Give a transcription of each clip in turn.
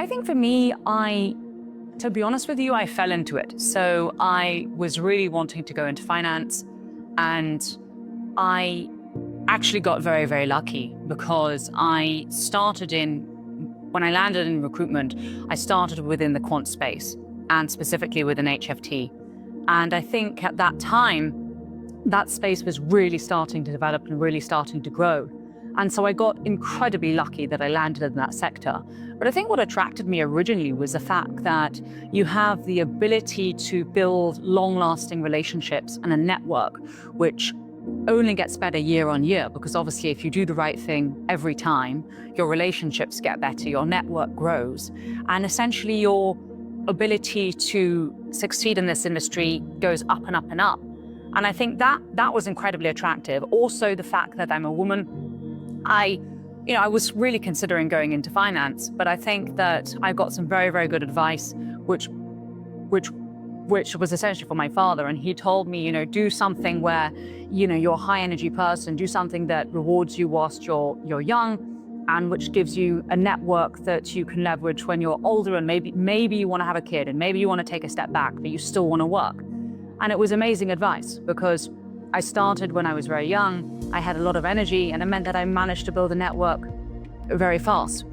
I think for me, to be honest with you, I fell into it. So I was really wanting to go into finance, and I actually got very, very lucky because when I landed in recruitment, I started within the quant space and specifically within HFT. And I think at that time, that space was really starting to develop and really starting to grow. And so I got incredibly lucky that I landed in that sector. But I think what attracted me originally was the fact that you have the ability to build long-lasting relationships and a network, which only gets better year on year, because obviously if you do the right thing every time, your relationships get better, your network grows, and essentially your ability to succeed in this industry goes up and up and up. And I think that was incredibly attractive. Also, the fact that I'm a woman, I was really considering going into finance, but I think that I got some very, very good advice, which was essentially from my father. And he told me, do something where, you're a high energy person, do something that rewards you whilst you're young, and which gives you a network that you can leverage when you're older, and maybe you want to have a kid, and maybe you want to take a step back, but you still want to work. And it was amazing advice, because I started when I was very young, I had a lot of energy, and it meant that I managed to build a network very fast.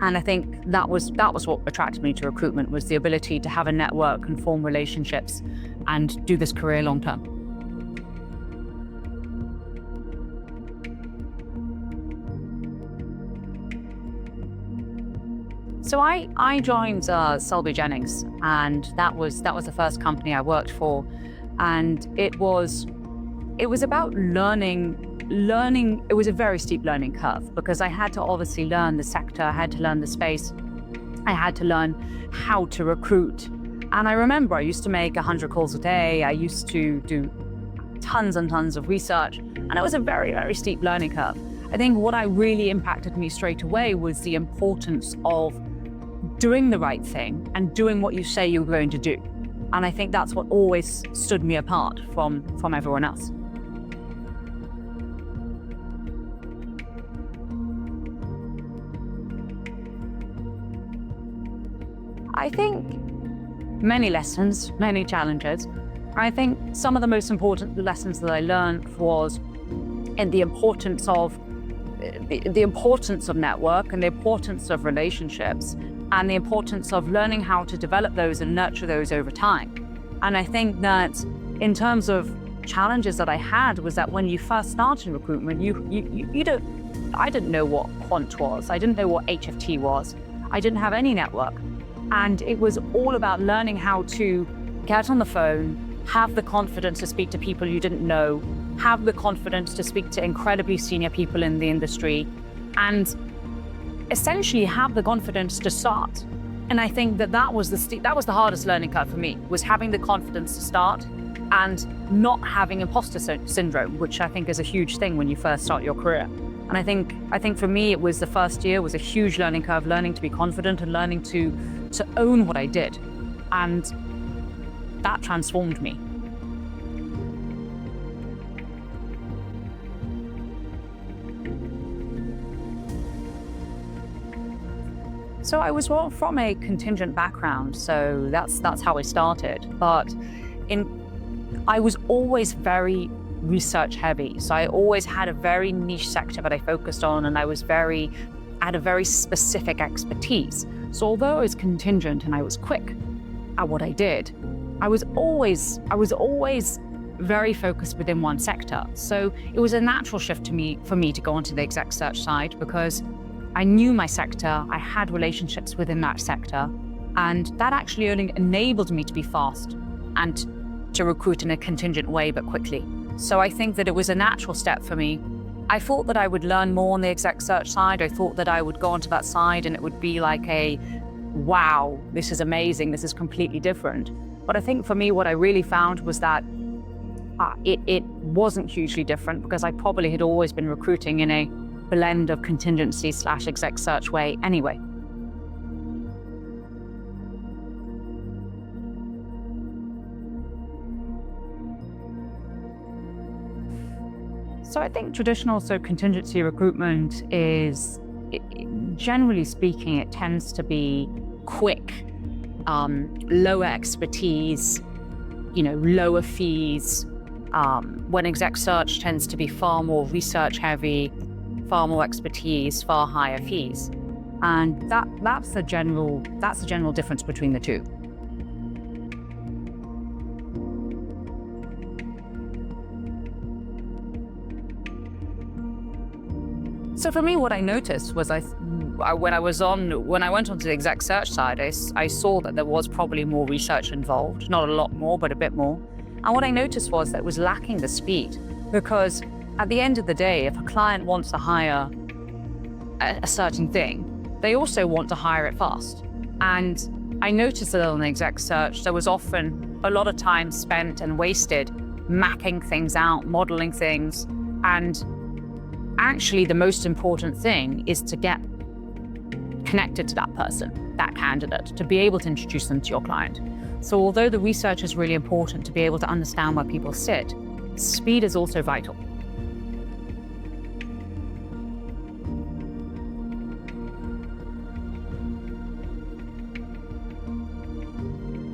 And I think that was what attracted me to recruitment, was the ability to have a network and form relationships and do this career long term. So I joined Selby Jennings, and that was the first company I worked for, and it was about learning. It was a very steep learning curve, because I had to obviously learn the sector, I had to learn the space, I had to learn how to recruit. And I remember I used to make 100 calls a day, I used to do tons and tons of research, and it was a very, very steep learning curve. I think what really impacted me straight away was the importance of doing the right thing and doing what you say you're going to do. And I think that's what always stood me apart from everyone else. I think many lessons, many challenges. I think some of the most important lessons that I learned was in the importance of network, and the importance of relationships, and the importance of learning how to develop those and nurture those over time. And I think that in terms of challenges that I had was that when you first start in recruitment, I didn't know what quant was, I didn't know what HFT was, I didn't have any network. And it was all about learning how to get on the phone, have the confidence to speak to people you didn't know, have the confidence to speak to incredibly senior people in the industry, and essentially have the confidence to start. And I think that was the hardest learning curve for me, was having the confidence to start and not having imposter syndrome, which I think is a huge thing when you first start your career. And I think for me, it was the first year was a huge learning curve, learning to be confident and learning to own what I did. And that transformed me. So I was from a contingent background, so that's how I started. But I was always very research heavy. So I always had a very niche sector that I focused on, and I had a very specific expertise. So although I was contingent and I was quick at what I did, I was always very focused within one sector. So it was a natural shift for me to go onto the exec search side, because I knew my sector, I had relationships within that sector, and that actually only enabled me to be fast and to recruit in a contingent way, but quickly. So I think that it was a natural step for me. I thought that I would learn more on the exec search side. I thought that I would go onto that side and it would be like wow, this is amazing, this is completely different. But I think for me, what I really found was that it wasn't hugely different, because I probably had always been recruiting in a blend of contingency / exec search way anyway. So I think traditional contingency recruitment generally speaking, it tends to be quick, lower expertise, lower fees. When exec search tends to be far more research heavy, far more expertise, far higher fees. And that's the general difference between the two. So for me, what I noticed was when I went onto the exec search side, I saw that there was probably more research involved, not a lot more, but a bit more. And what I noticed was that it was lacking the speed, because at the end of the day, if a client wants to hire a certain thing, they also want to hire it fast. And I noticed that on the exec search, there was often a lot of time spent and wasted mapping things out, modeling things. And actually, the most important thing is to get connected to that person, that candidate, to be able to introduce them to your client. So although the research is really important to be able to understand where people sit, speed is also vital.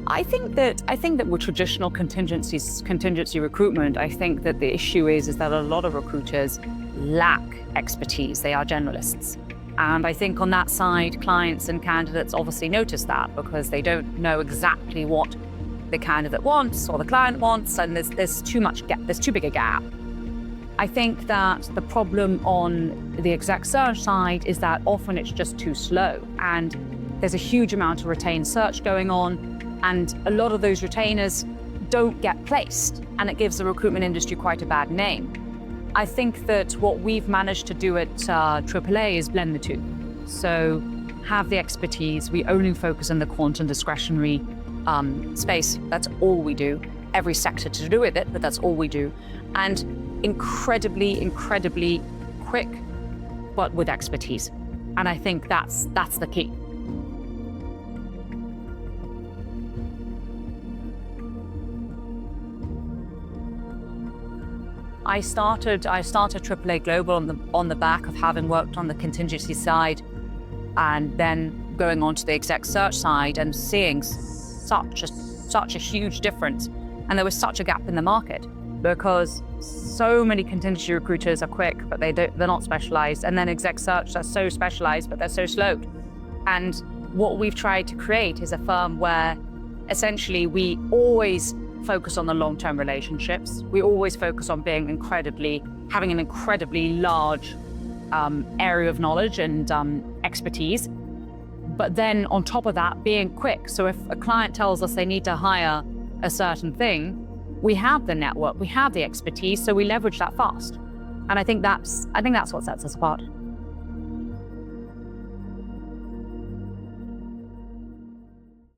I think that with traditional contingency recruitment, I think that the issue is that a lot of recruiters lack expertise. They are generalists. And I think on that side, clients and candidates obviously notice that, because they don't know exactly what the candidate wants or the client wants, and there's too big a gap. I think that the problem on the exec search side is that often it's just too slow, and there's a huge amount of retained search going on, and a lot of those retainers don't get placed, and it gives the recruitment industry quite a bad name. I think that what we've managed to do at AAA is blend the two. So have the expertise. We only focus on the quant and discretionary space. That's all we do. Every sector to do with it, but that's all we do. And incredibly, incredibly quick, but with expertise. And I think that's the key. I started AAA Global on the back of having worked on the contingency side, and then going on to the exec search side and seeing such a huge difference. And there was such a gap in the market, because so many contingency recruiters are quick, but they're not specialized. And then exec search are so specialized, but they're so slow. And what we've tried to create is a firm where essentially we always focus on the long-term relationships. We always focus on having an incredibly large area of knowledge and expertise. But then on top of that, being quick. So if a client tells us they need to hire a certain thing, we have the network, we have the expertise, so we leverage that fast. And I think that's what sets us apart.